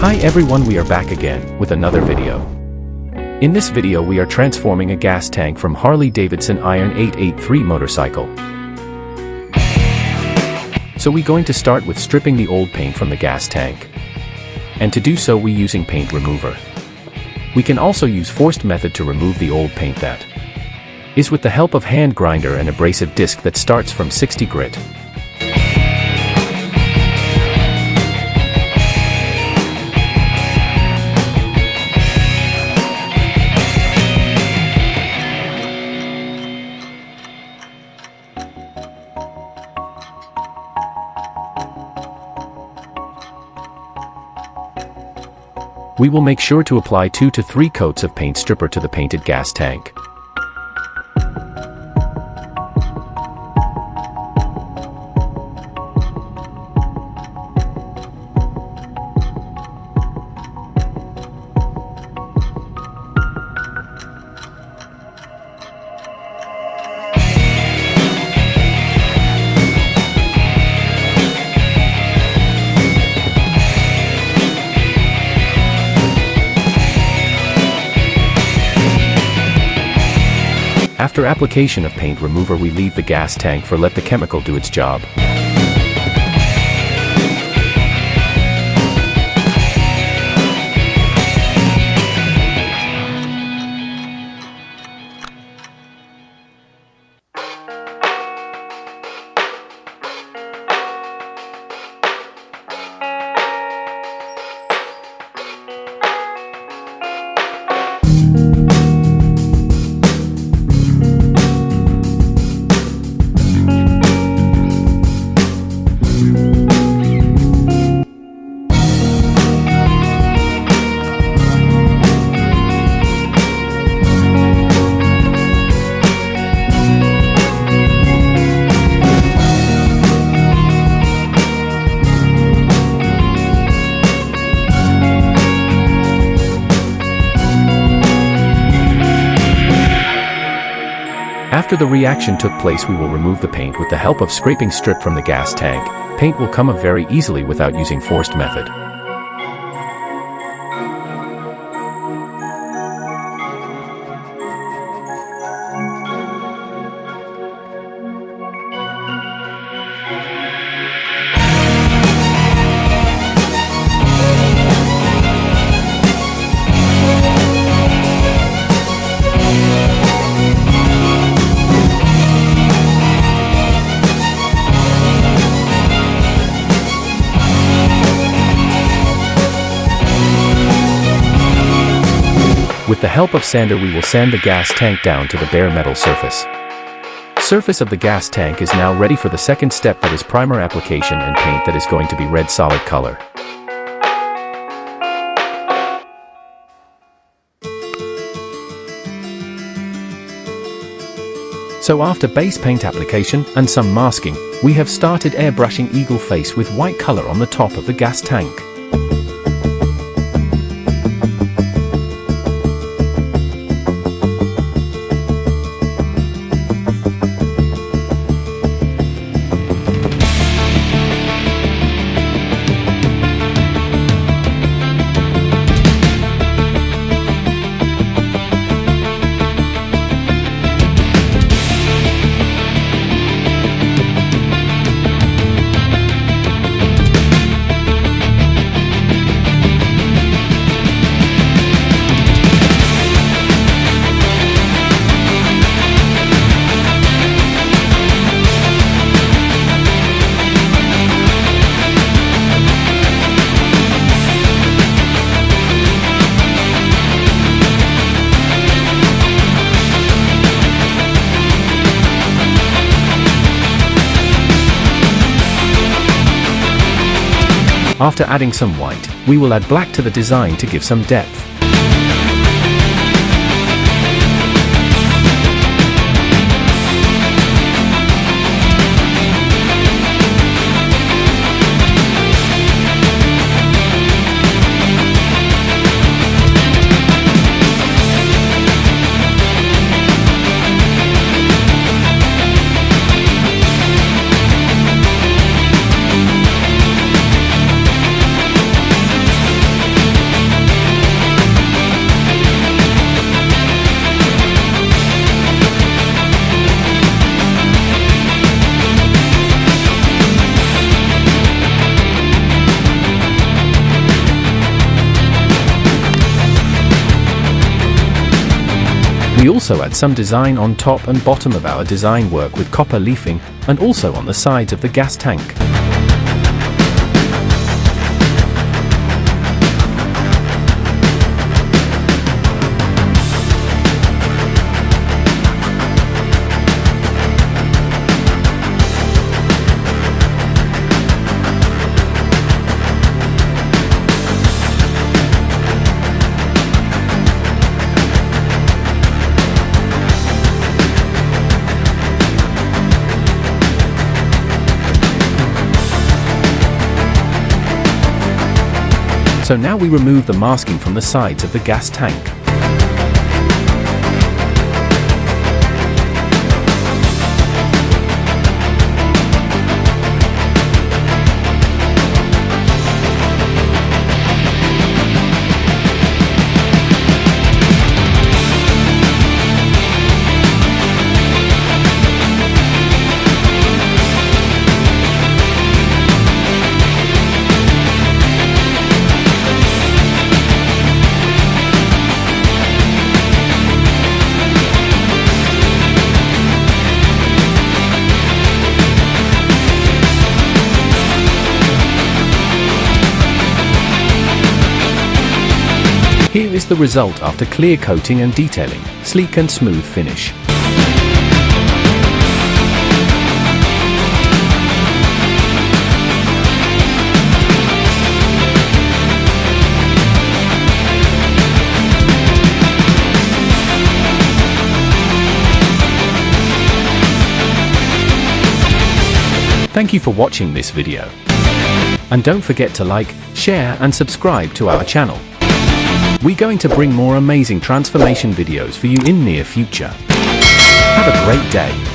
Hi everyone, we are back again with another video. In this video we are transforming a gas tank from Harley Davidson Iron 883 motorcycle. So we're going to start with stripping the old paint from the gas tank. And to do so we using paint remover. We can also use forced method to remove the old paint that is with the help of hand grinder and abrasive disc that starts from 60 grit. We will make sure to apply 2 to 3 coats of paint stripper to the painted gas tank. After application of paint remover we leave the gas tank for let the chemical do its job. After the reaction took place we will remove the paint with the help of scraping strip from the gas tank. Paint will come off very easily without using forced method. With the help of sander we will sand the gas tank down to the bare metal surface. Surface of the gas tank is now ready for the second step, that is primer application and paint that is going to be red solid color. So after base paint application and some masking, we have started airbrushing eagle face with white color on the top of the gas tank. After adding some white, we will add black to the design to give some depth. We also add some design on top and bottom of our design work with copper leafing, and also on the sides of the gas tank. So now we remove the masking from the sides of the gas tank. Here is the result after clear coating and detailing, sleek and smooth finish. Thank you for watching this video. And don't forget to like, share and subscribe to our channel. We're going to bring more amazing transformation videos for you in near future. Have a great day.